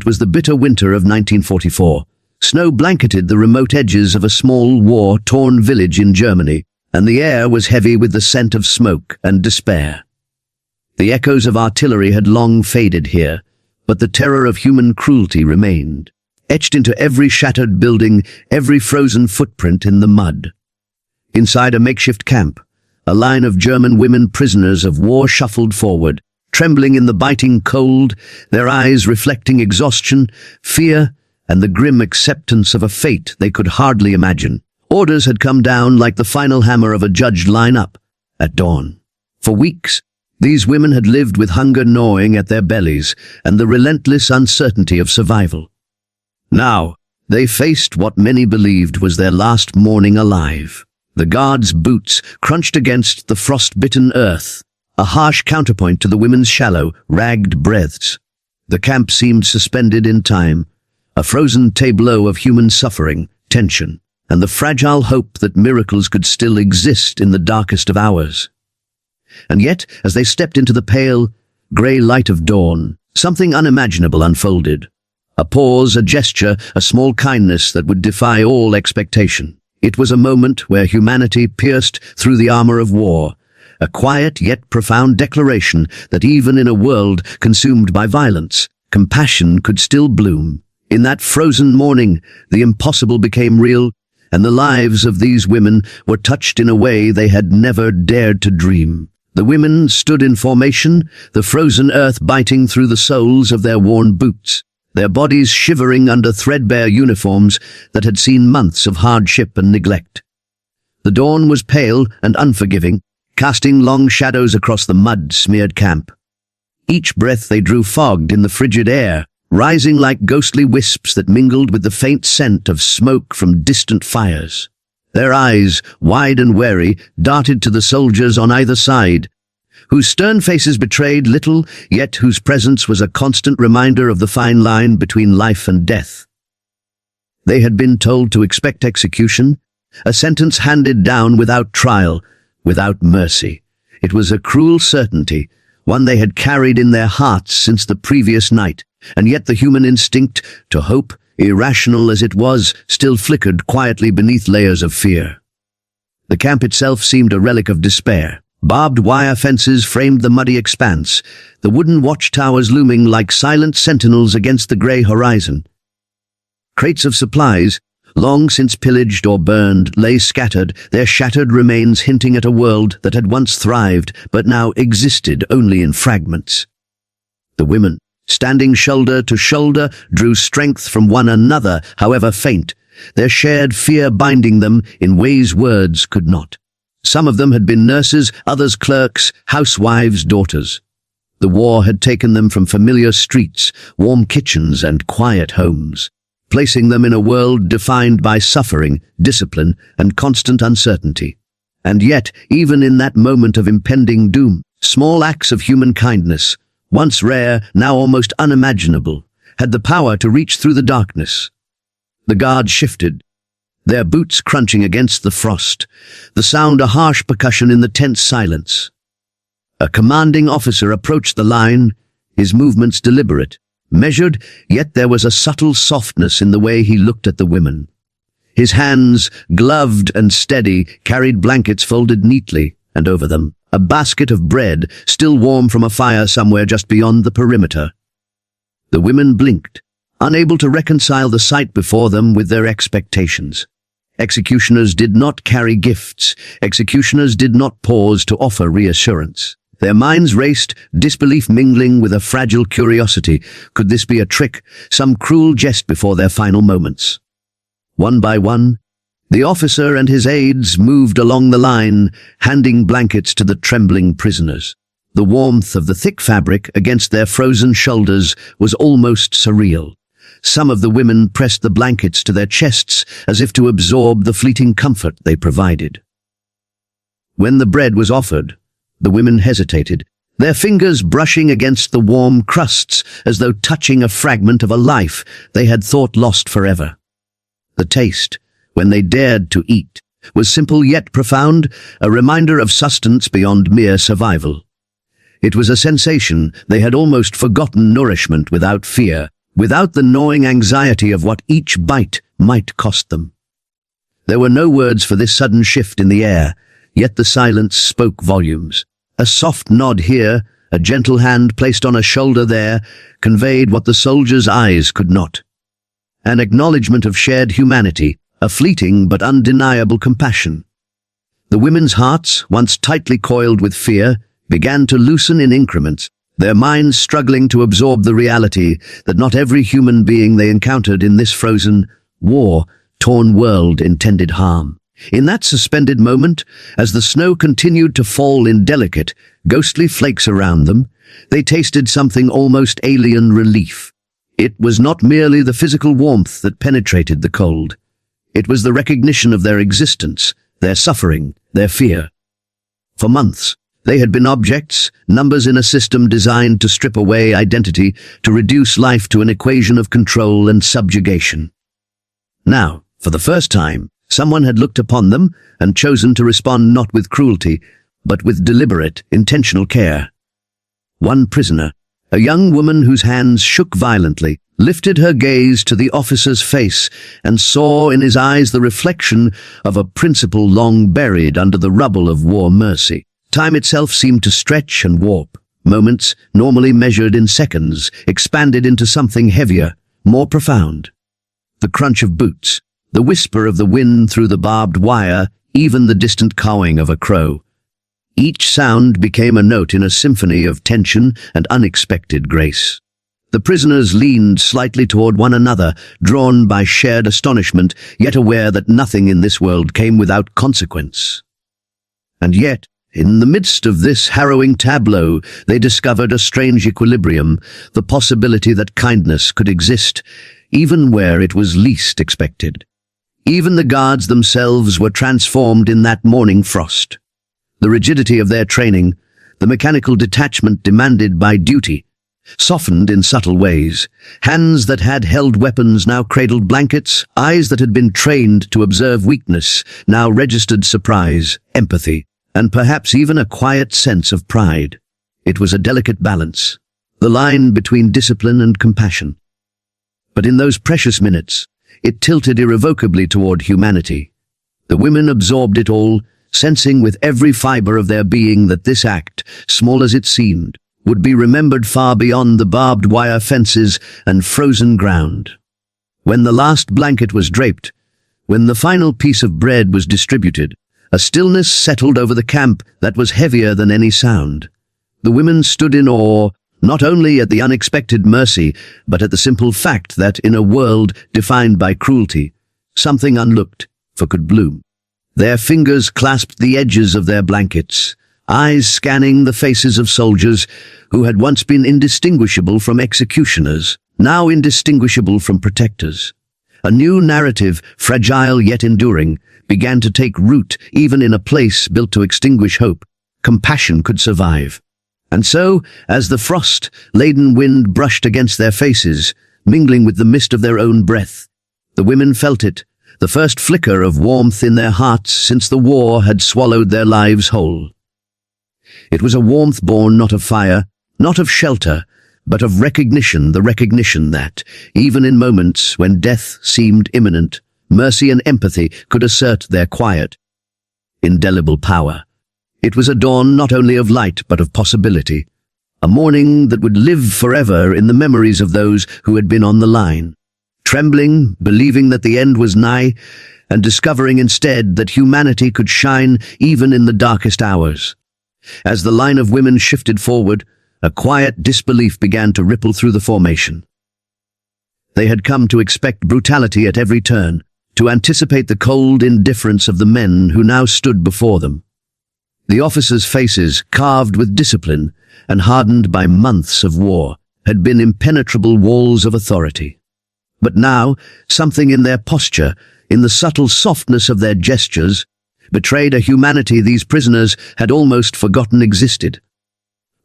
It was the bitter winter of 1944. Snow blanketed the remote edges of a small, war-torn village in Germany, and the air was heavy with the scent of smoke and despair. The echoes of artillery had long faded here, but the terror of human cruelty remained, etched into every shattered building, every frozen footprint in the mud. Inside a makeshift camp, a line of German women prisoners of war shuffled forward, trembling in the biting cold, their eyes reflecting exhaustion, fear, and the grim acceptance of a fate they could hardly imagine. Orders had come down like the final hammer of a judged line-up at dawn. For weeks, these women had lived with hunger gnawing at their bellies and the relentless uncertainty of survival. Now, they faced what many believed was their last morning alive. The guards' boots crunched against the frost-bitten earth, a harsh counterpoint to the women's shallow, ragged breaths. The camp seemed suspended in time, a frozen tableau of human suffering, tension, and the fragile hope that miracles could still exist in the darkest of hours. And yet, as they stepped into the pale, grey light of dawn, something unimaginable unfolded. A pause, a gesture, a small kindness that would defy all expectation. It was a moment where humanity pierced through the armor of war, a quiet yet profound declaration that even in a world consumed by violence, compassion could still bloom. In that frozen morning, the impossible became real, and the lives of these women were touched in a way they had never dared to dream. The women stood in formation, the frozen earth biting through the soles of their worn boots, their bodies shivering under threadbare uniforms that had seen months of hardship and neglect. The dawn was pale and unforgiving, casting long shadows across the mud-smeared camp. Each breath they drew fogged in the frigid air, rising like ghostly wisps that mingled with the faint scent of smoke from distant fires. Their eyes, wide and wary, darted to the soldiers on either side, whose stern faces betrayed little, yet whose presence was a constant reminder of the fine line between life and death. They had been told to expect execution, a sentence handed down without trial, without mercy. It was a cruel certainty, one they had carried in their hearts since the previous night, and yet the human instinct to hope, irrational as it was, still flickered quietly beneath layers of fear. The camp itself seemed a relic of despair. Barbed wire fences framed the muddy expanse, the wooden watchtowers looming like silent sentinels against the grey horizon. Crates of supplies, long since pillaged or burned, lay scattered, their shattered remains hinting at a world that had once thrived but now existed only in fragments. The women, standing shoulder to shoulder, drew strength from one another, however faint, their shared fear binding them in ways words could not. Some of them had been nurses, others clerks, housewives, daughters. The war had taken them from familiar streets, warm kitchens, and quiet homes, placing them in a world defined by suffering, discipline, and constant uncertainty. And yet, even in that moment of impending doom, small acts of human kindness, once rare, now almost unimaginable, had the power to reach through the darkness. The guards shifted, their boots crunching against the frost, the sound a harsh percussion in the tense silence. A commanding officer approached the line, his movements deliberate, measured, yet there was a subtle softness in the way he looked at the women. His hands, gloved and steady, carried blankets folded neatly, and over them, a basket of bread, still warm from a fire somewhere just beyond the perimeter. The women blinked, unable to reconcile the sight before them with their expectations. Executioners did not carry gifts. Executioners did not pause to offer reassurance. Their minds raced, disbelief mingling with a fragile curiosity. Could this be a trick, some cruel jest before their final moments? One by one, the officer and his aides moved along the line, handing blankets to the trembling prisoners. The warmth of the thick fabric against their frozen shoulders was almost surreal. Some of the women pressed the blankets to their chests as if to absorb the fleeting comfort they provided. When the bread was offered, the women hesitated, their fingers brushing against the warm crusts as though touching a fragment of a life they had thought lost forever. The taste, when they dared to eat, was simple yet profound, a reminder of sustenance beyond mere survival. It was a sensation they had almost forgotten, nourishment without fear, without the gnawing anxiety of what each bite might cost them. There were no words for this sudden shift in the air, yet the silence spoke volumes. A soft nod here, a gentle hand placed on a shoulder there, conveyed what the soldiers' eyes could not. An acknowledgement of shared humanity, a fleeting but undeniable compassion. The women's hearts, once tightly coiled with fear, began to loosen in increments, their minds struggling to absorb the reality that not every human being they encountered in this frozen, war-torn world intended harm. In that suspended moment, as the snow continued to fall in delicate, ghostly flakes around them, they tasted something almost alien relief. It was not merely the physical warmth that penetrated the cold. It was the recognition of their existence, their suffering, their fear. For months, they had been objects, numbers in a system designed to strip away identity, to reduce life to an equation of control and subjugation. Now, for the first time, someone had looked upon them and chosen to respond not with cruelty, but with deliberate, intentional care. One prisoner, a young woman whose hands shook violently, lifted her gaze to the officer's face and saw in his eyes the reflection of a principle long buried under the rubble of war mercy. Time itself seemed to stretch and warp. Moments, normally measured in seconds, expanded into something heavier, more profound. The crunch of boots, the whisper of the wind through the barbed wire, even the distant cawing of a crow. Each sound became a note in a symphony of tension and unexpected grace. The prisoners leaned slightly toward one another, drawn by shared astonishment, yet aware that nothing in this world came without consequence. And yet, in the midst of this harrowing tableau, they discovered a strange equilibrium, the possibility that kindness could exist, even where it was least expected. Even the guards themselves were transformed in that morning frost. The rigidity of their training, the mechanical detachment demanded by duty, softened in subtle ways. Hands that had held weapons now cradled blankets, eyes that had been trained to observe weakness now registered surprise, empathy, and perhaps even a quiet sense of pride. It was a delicate balance, the line between discipline and compassion. But in those precious minutes, it tilted irrevocably toward humanity. The women absorbed it all, sensing with every fiber of their being that this act, small as it seemed, would be remembered far beyond the barbed wire fences and frozen ground. When the last blanket was draped, when the final piece of bread was distributed, a stillness settled over the camp that was heavier than any sound. The women stood in awe, not only at the unexpected mercy, but at the simple fact that in a world defined by cruelty, something unlooked for could bloom. Their fingers clasped the edges of their blankets, eyes scanning the faces of soldiers who had once been indistinguishable from executioners, now indistinguishable from protectors. A new narrative, fragile yet enduring, began to take root even in a place built to extinguish hope. Compassion could survive. And so, as the frost-laden wind brushed against their faces, mingling with the mist of their own breath, the women felt it, the first flicker of warmth in their hearts since the war had swallowed their lives whole. It was a warmth born not of fire, not of shelter, but of recognition, the recognition that, even in moments when death seemed imminent, mercy and empathy could assert their quiet, indelible power. It was a dawn not only of light but of possibility, a morning that would live forever in the memories of those who had been on the line, trembling, believing that the end was nigh, and discovering instead that humanity could shine even in the darkest hours. As the line of women shifted forward, a quiet disbelief began to ripple through the formation. They had come to expect brutality at every turn, to anticipate the cold indifference of the men who now stood before them. The officers' faces, carved with discipline and hardened by months of war, had been impenetrable walls of authority. But now, something in their posture, in the subtle softness of their gestures, betrayed a humanity these prisoners had almost forgotten existed.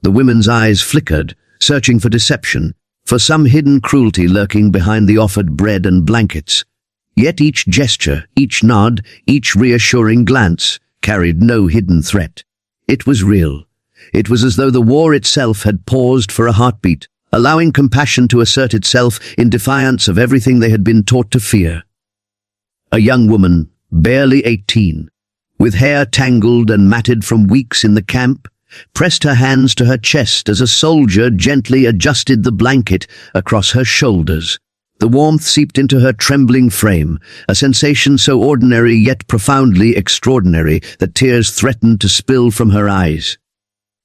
The women's eyes flickered, searching for deception, for some hidden cruelty lurking behind the offered bread and blankets. Yet each gesture, each nod, each reassuring glance carried no hidden threat. It was real. It was as though the war itself had paused for a heartbeat, allowing compassion to assert itself in defiance of everything they had been taught to fear. A young woman, barely 18, with hair tangled and matted from weeks in the camp, pressed her hands to her chest as a soldier gently adjusted the blanket across her shoulders. The warmth seeped into her trembling frame, a sensation so ordinary yet profoundly extraordinary that tears threatened to spill from her eyes.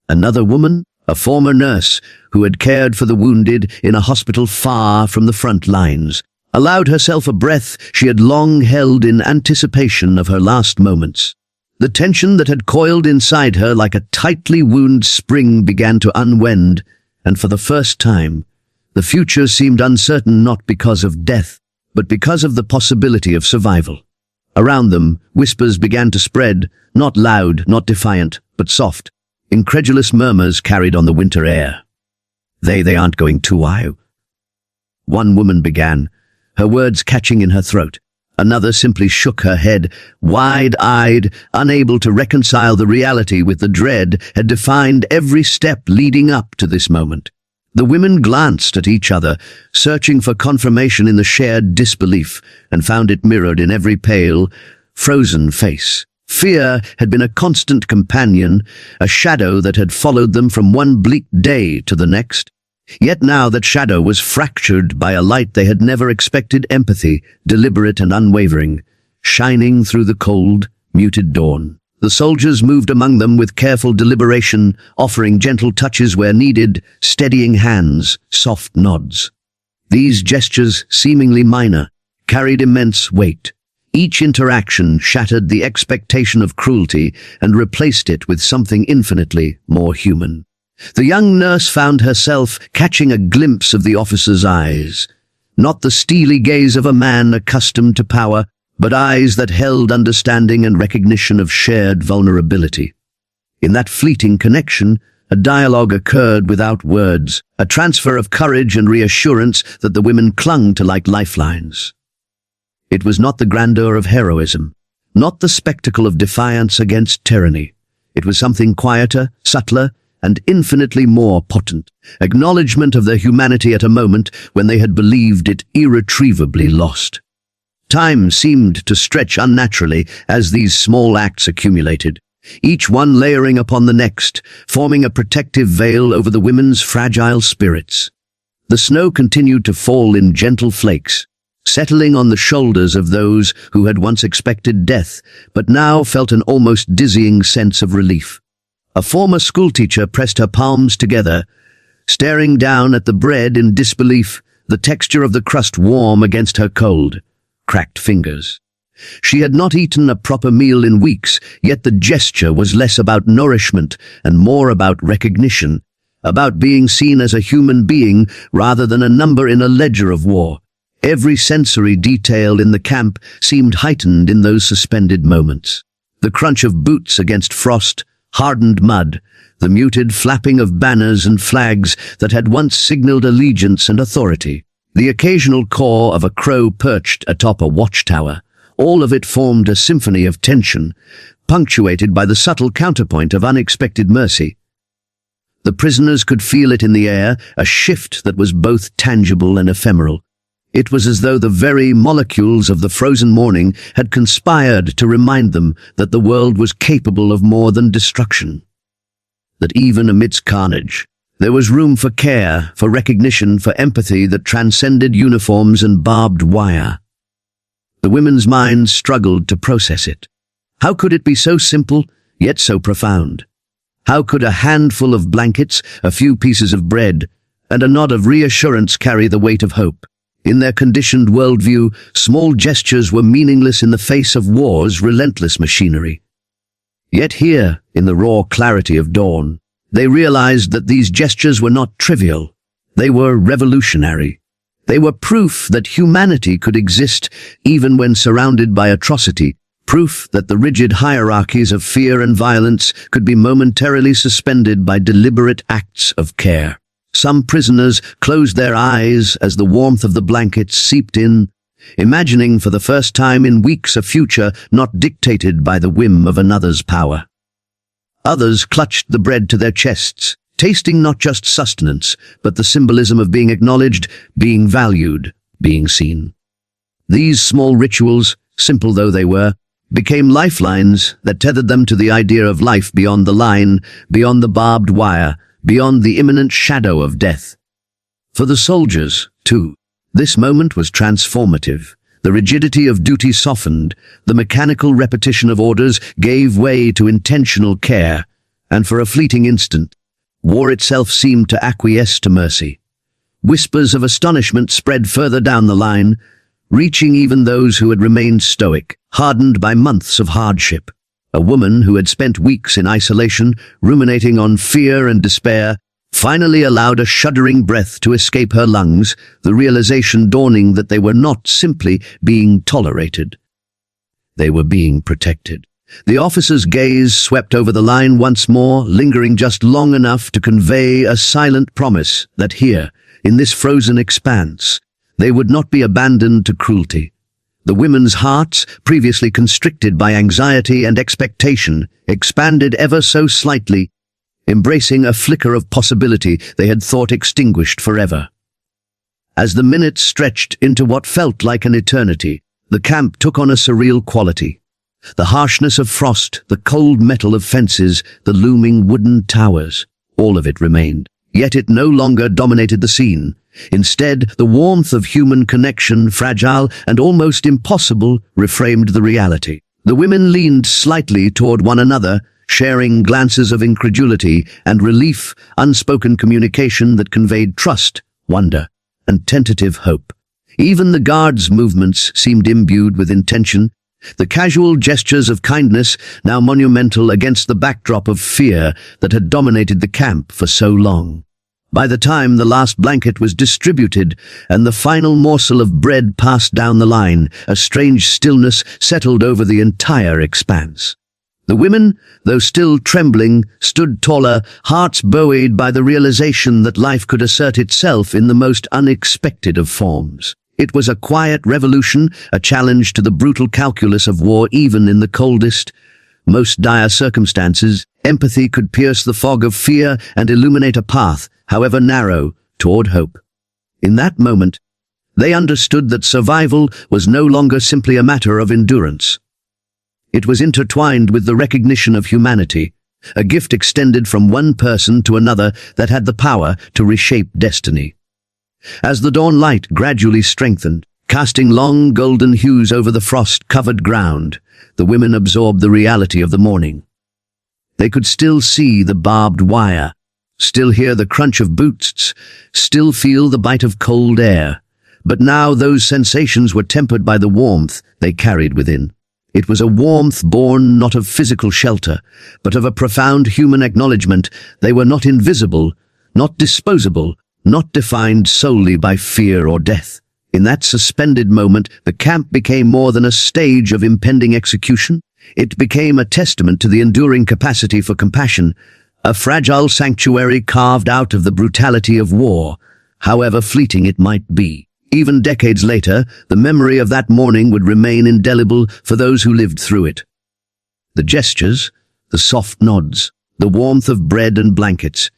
Another woman, a former nurse who had cared for the wounded in a hospital far from the front lines, allowed herself a breath she had long held in anticipation of her last moments. The tension that had coiled inside her like a tightly wound spring began to unwind, and for the first time, the future seemed uncertain not because of death, but because of the possibility of survival. Around them, whispers began to spread, not loud, not defiant, but soft. Incredulous murmurs carried on the winter air. They aren't going to WWII. One woman began, her words catching in her throat. Another simply shook her head, wide-eyed, unable to reconcile the reality with the dread had defined every step leading up to this moment. The women glanced at each other, searching for confirmation in the shared disbelief, and found it mirrored in every pale, frozen face. Fear had been a constant companion, a shadow that had followed them from one bleak day to the next. Yet now that shadow was fractured by a light they had never expected: empathy, deliberate and unwavering, shining through the cold, muted dawn. The soldiers moved among them with careful deliberation, offering gentle touches where needed, steadying hands, soft nods. These gestures, seemingly minor, carried immense weight. Each interaction shattered the expectation of cruelty and replaced it with something infinitely more human. The young nurse found herself catching a glimpse of the officer's eyes, not the steely gaze of a man accustomed to power, but eyes that held understanding and recognition of shared vulnerability. In that fleeting connection, a dialogue occurred without words, a transfer of courage and reassurance that the women clung to like lifelines. It was not the grandeur of heroism, not the spectacle of defiance against tyranny. It was something quieter, subtler, and infinitely more potent, acknowledgement of their humanity at a moment when they had believed it irretrievably lost. Time seemed to stretch unnaturally as these small acts accumulated, each one layering upon the next, forming a protective veil over the women's fragile spirits. The snow continued to fall in gentle flakes, settling on the shoulders of those who had once expected death, but now felt an almost dizzying sense of relief. A former schoolteacher pressed her palms together, staring down at the bread in disbelief, the texture of the crust warm against her cold, cracked fingers. She had not eaten a proper meal in weeks, yet the gesture was less about nourishment and more about recognition, about being seen as a human being rather than a number in a ledger of war. Every sensory detail in the camp seemed heightened in those suspended moments. The crunch of boots against frost, hardened mud, the muted flapping of banners and flags that had once signaled allegiance and authority, the occasional caw of a crow perched atop a watchtower, all of it formed a symphony of tension, punctuated by the subtle counterpoint of unexpected mercy. The prisoners could feel it in the air, a shift that was both tangible and ephemeral. It was as though the very molecules of the frozen morning had conspired to remind them that the world was capable of more than destruction. That even amidst carnage, there was room for care, for recognition, for empathy that transcended uniforms and barbed wire. The women's minds struggled to process it. How could it be so simple, yet so profound? How could a handful of blankets, a few pieces of bread, and a nod of reassurance carry the weight of hope? In their conditioned worldview, small gestures were meaningless in the face of war's relentless machinery. Yet here, in the raw clarity of dawn, they realized that these gestures were not trivial. They were revolutionary. They were proof that humanity could exist even when surrounded by atrocity, proof that the rigid hierarchies of fear and violence could be momentarily suspended by deliberate acts of care. Some prisoners closed their eyes as the warmth of the blankets seeped in, imagining for the first time in weeks a future not dictated by the whim of another's power. Others clutched the bread to their chests, tasting not just sustenance, but the symbolism of being acknowledged, being valued, being seen. These small rituals, simple though they were, became lifelines that tethered them to the idea of life beyond the line, beyond the barbed wire, beyond the imminent shadow of death. For the soldiers, too, this moment was transformative. The rigidity of duty softened, the mechanical repetition of orders gave way to intentional care, and for a fleeting instant, war itself seemed to acquiesce to mercy. Whispers of astonishment spread further down the line, reaching even those who had remained stoic, hardened by months of hardship. A woman who had spent weeks in isolation, ruminating on fear and despair, finally allowed a shuddering breath to escape her lungs, the realization dawning that they were not simply being tolerated. They were being protected. The officer's gaze swept over the line once more, lingering just long enough to convey a silent promise that here, in this frozen expanse, they would not be abandoned to cruelty. The women's hearts, previously constricted by anxiety and expectation, expanded ever so slightly, embracing a flicker of possibility they had thought extinguished forever. As the minutes stretched into what felt like an eternity, the camp took on a surreal quality. The harshness of frost, the cold metal of fences, the looming wooden towers, all of it remained. Yet it no longer dominated the scene. Instead, the warmth of human connection, fragile and almost impossible, reframed the reality. The women leaned slightly toward one another, sharing glances of incredulity and relief, unspoken communication that conveyed trust, wonder, and tentative hope. Even the guards' movements seemed imbued with intention, the casual gestures of kindness now monumental against the backdrop of fear that had dominated the camp for so long. By the time the last blanket was distributed and the final morsel of bread passed down the line, a strange stillness settled over the entire expanse. The women, though still trembling, stood taller, hearts buoyed by the realization that life could assert itself in the most unexpected of forms. It was a quiet revolution, a challenge to the brutal calculus of war even in the coldest, most dire circumstances. Empathy could pierce the fog of fear and illuminate a path, however narrow, toward hope. In that moment, they understood that survival was no longer simply a matter of endurance. It was intertwined with the recognition of humanity, a gift extended from one person to another that had the power to reshape destiny. As the dawn light gradually strengthened, casting long golden hues over the frost-covered ground, the women absorbed the reality of the morning. They could still see the barbed wire, still hear the crunch of boots, still feel the bite of cold air, but now those sensations were tempered by the warmth they carried within. It was a warmth born not of physical shelter, but of a profound human acknowledgement. They were not invisible, not disposable, not defined solely by fear or death. In that suspended moment, the camp became more than a stage of impending execution. It became a testament to the enduring capacity for compassion, a fragile sanctuary carved out of the brutality of war, however fleeting it might be. Even decades later, the memory of that morning would remain indelible for those who lived through it. The gestures, the soft nods, the warmth of bread and blankets,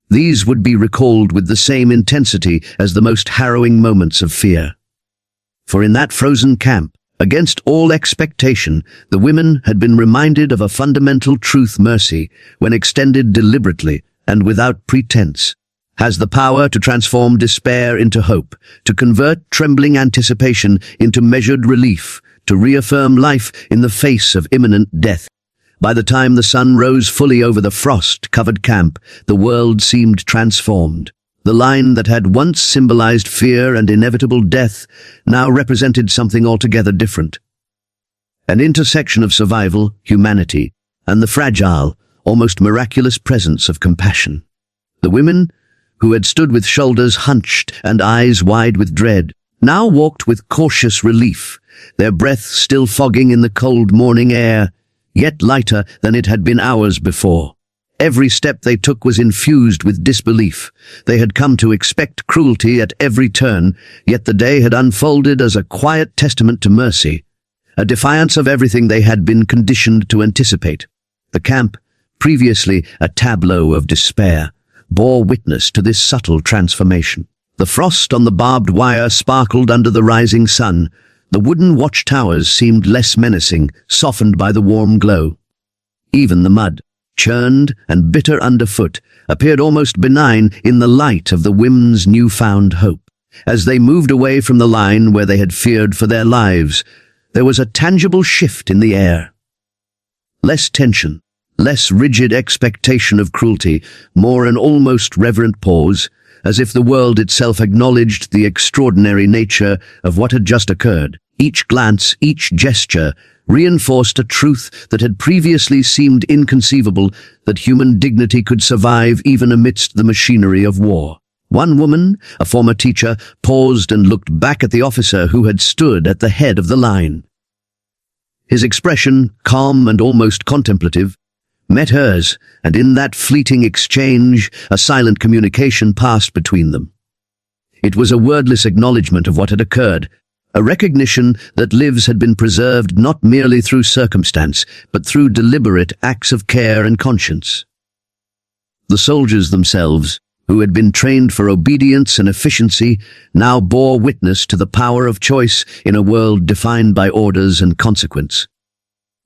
these would be recalled with the same intensity as the most harrowing moments of fear. For in that frozen camp, against all expectation, the women had been reminded of a fundamental truth: mercy, when extended deliberately and without pretense, has the power to transform despair into hope, to convert trembling anticipation into measured relief, to reaffirm life in the face of imminent death. By the time the sun rose fully over the frost-covered camp, the world seemed transformed. The line that had once symbolized fear and inevitable death now represented something altogether different. An intersection of survival, humanity, and the fragile, almost miraculous presence of compassion. The women, who had stood with shoulders hunched and eyes wide with dread, now walked with cautious relief, their breath still fogging in the cold morning air, yet lighter than it had been hours before. Every step they took was infused with disbelief. They had come to expect cruelty at every turn, yet the day had unfolded as a quiet testament to mercy, a defiance of everything they had been conditioned to anticipate. The camp, previously a tableau of despair, bore witness to this subtle transformation. The frost on the barbed wire sparkled under the rising sun. The wooden watchtowers seemed less menacing, softened by the warm glow. Even the mud, churned and bitter underfoot, appeared almost benign in the light of the women's newfound hope. As they moved away from the line where they had feared for their lives, there was a tangible shift in the air. Less tension, less rigid expectation of cruelty, more an almost reverent pause, as if the world itself acknowledged the extraordinary nature of what had just occurred. Each glance, each gesture, reinforced a truth that had previously seemed inconceivable, that human dignity could survive even amidst the machinery of war. One woman, a former teacher, paused and looked back at the officer who had stood at the head of the line. His expression, calm and almost contemplative, met hers, and in that fleeting exchange, a silent communication passed between them. It was a wordless acknowledgement of what had occurred, a recognition that lives had been preserved not merely through circumstance, but through deliberate acts of care and conscience. The soldiers themselves, who had been trained for obedience and efficiency, now bore witness to the power of choice in a world defined by orders and consequence.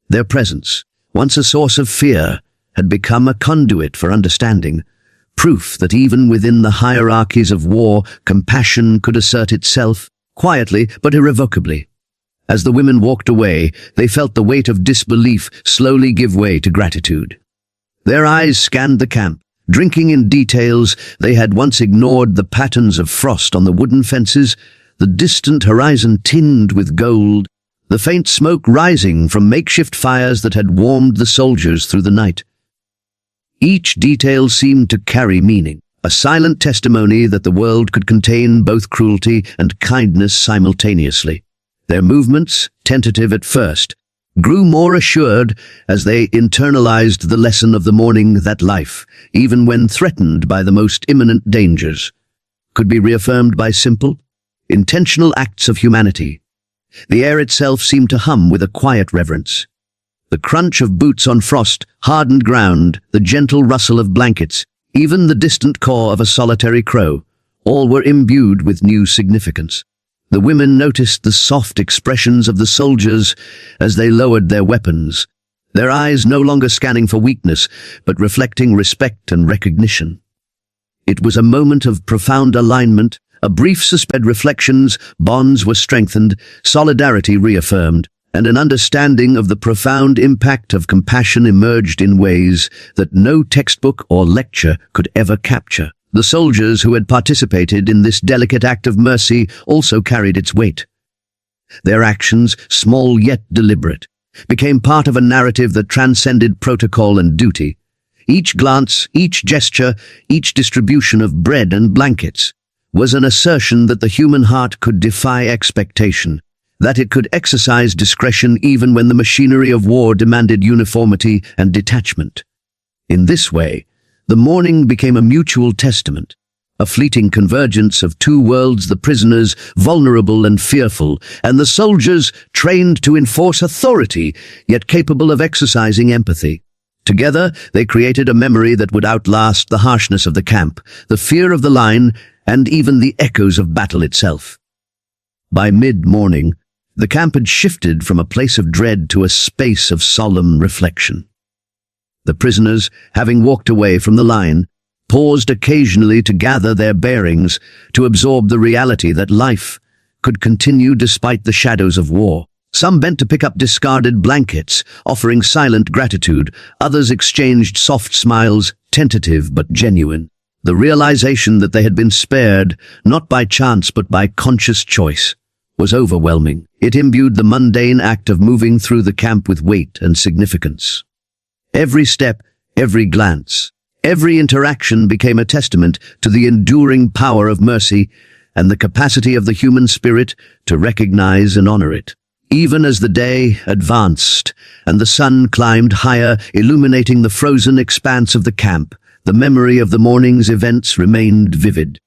Their presence, once a source of fear, had become a conduit for understanding, proof that even within the hierarchies of war, compassion could assert itself, quietly but irrevocably. As the women walked away, they felt the weight of disbelief slowly give way to gratitude. Their eyes scanned the camp, drinking in details they had once ignored: the patterns of frost on the wooden fences, the distant horizon tinged with gold, the faint smoke rising from makeshift fires that had warmed the soldiers through the night. Each detail seemed to carry meaning, a silent testimony that the world could contain both cruelty and kindness simultaneously. Their movements, tentative at first, grew more assured as they internalized the lesson of the morning that life, even when threatened by the most imminent dangers, could be reaffirmed by simple, intentional acts of humanity. The air itself seemed to hum with a quiet reverence. The crunch of boots on frost, hardened ground, the gentle rustle of blankets, even the distant caw of a solitary crow, all were imbued with new significance. The women noticed the soft expressions of the soldiers as they lowered their weapons, their eyes no longer scanning for weakness, but reflecting respect and recognition. It was a moment of profound alignment, a brief suspended reflections, bonds were strengthened, solidarity reaffirmed, and an understanding of the profound impact of compassion emerged in ways that no textbook or lecture could ever capture. The soldiers who had participated in this delicate act of mercy also carried its weight. Their actions, small yet deliberate, became part of a narrative that transcended protocol and duty. Each glance, each gesture, each distribution of bread and blankets was an assertion that the human heart could defy expectation, that it could exercise discretion even when the machinery of war demanded uniformity and detachment. In this way, the morning became a mutual testament, a fleeting convergence of two worlds: the prisoners, vulnerable and fearful, and the soldiers, trained to enforce authority, yet capable of exercising empathy. Together, they created a memory that would outlast the harshness of the camp, the fear of the line, and even the echoes of battle itself. By mid-morning, the camp had shifted from a place of dread to a space of solemn reflection. The prisoners, having walked away from the line, paused occasionally to gather their bearings, to absorb the reality that life could continue despite the shadows of war. Some bent to pick up discarded blankets, offering silent gratitude. Others exchanged soft smiles, tentative but genuine. The realization that they had been spared, not by chance but by conscious choice, was overwhelming. It imbued the mundane act of moving through the camp with weight and significance. Every step, every glance, every interaction became a testament to the enduring power of mercy and the capacity of the human spirit to recognize and honor it. Even as the day advanced and the sun climbed higher, illuminating the frozen expanse of the camp, the memory of the morning's events remained vivid.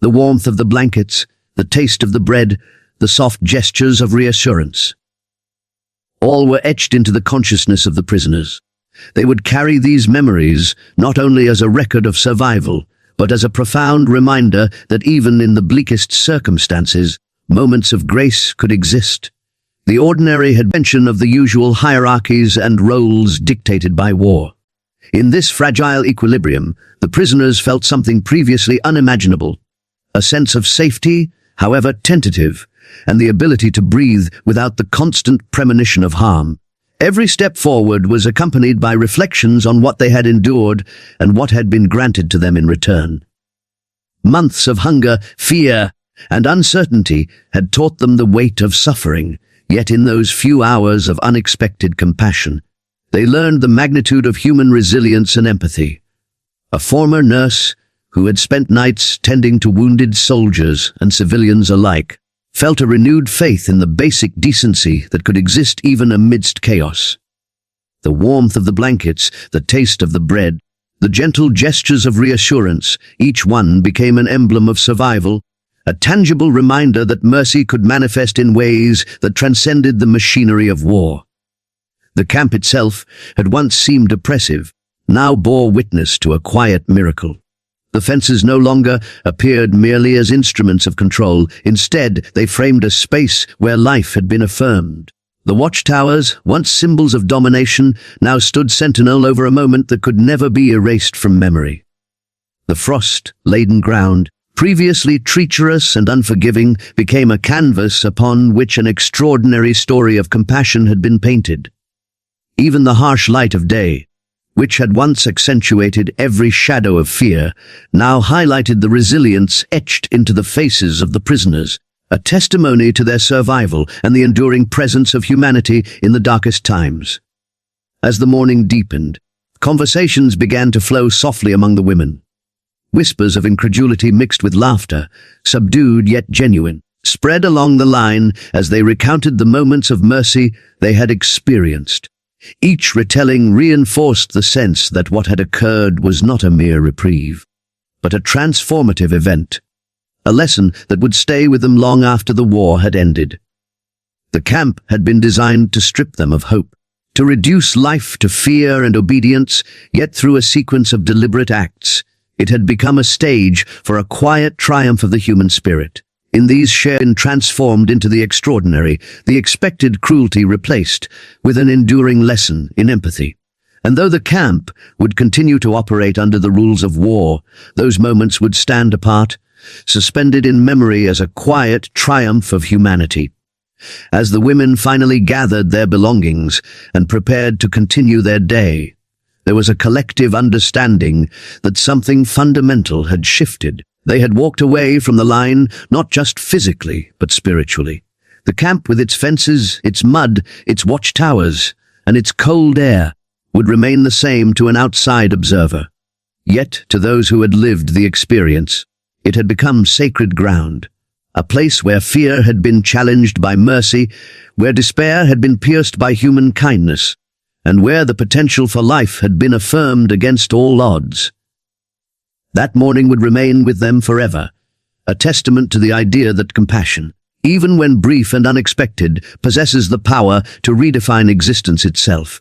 The warmth of the blankets, the taste of the bread, the soft gestures of reassurance. All were etched into the consciousness of the prisoners. They would carry these memories not only as a record of survival, but as a profound reminder that even in the bleakest circumstances, moments of grace could exist. The ordinary had mention of the usual hierarchies and roles dictated by war. In this fragile equilibrium, the prisoners felt something previously unimaginable, a sense of safety, however tentative, and the ability to breathe without the constant premonition of harm. Every step forward was accompanied by reflections on what they had endured and what had been granted to them in return. Months of hunger, fear, and uncertainty had taught them the weight of suffering, yet in those few hours of unexpected compassion, they learned the magnitude of human resilience and empathy. A former nurse, who had spent nights tending to wounded soldiers and civilians alike, felt a renewed faith in the basic decency that could exist even amidst chaos. The warmth of the blankets, the taste of the bread, the gentle gestures of reassurance, each one became an emblem of survival, a tangible reminder that mercy could manifest in ways that transcended the machinery of war. The camp itself had once seemed oppressive, now bore witness to a quiet miracle. The fences no longer appeared merely as instruments of control. Instead, they framed a space where life had been affirmed. The watchtowers, once symbols of domination, now stood sentinel over a moment that could never be erased from memory. The frost-laden ground, previously treacherous and unforgiving, became a canvas upon which an extraordinary story of compassion had been painted. Even the harsh light of day, which had once accentuated every shadow of fear, now highlighted the resilience etched into the faces of the prisoners, a testimony to their survival and the enduring presence of humanity in the darkest times. As the morning deepened, conversations began to flow softly among the women. Whispers of incredulity mixed with laughter, subdued yet genuine, spread along the line as they recounted the moments of mercy they had experienced. Each retelling reinforced the sense that what had occurred was not a mere reprieve, but a transformative event, a lesson that would stay with them long after the war had ended. The camp had been designed to strip them of hope, to reduce life to fear and obedience, yet through a sequence of deliberate acts, it had become a stage for a quiet triumph of the human spirit. In these shared transformed into the extraordinary, the expected cruelty replaced with an enduring lesson in empathy. And though the camp would continue to operate under the rules of war, those moments would stand apart, suspended in memory as a quiet triumph of humanity. As the women finally gathered their belongings and prepared to continue their day, there was a collective understanding that something fundamental had shifted. They had walked away from the line, not just physically, but spiritually. The camp with its fences, its mud, its watchtowers, and its cold air would remain the same to an outside observer. Yet, to those who had lived the experience, it had become sacred ground, a place where fear had been challenged by mercy, where despair had been pierced by human kindness, and where the potential for life had been affirmed against all odds. That morning would remain with them forever, a testament to the idea that compassion, even when brief and unexpected, possesses the power to redefine existence itself.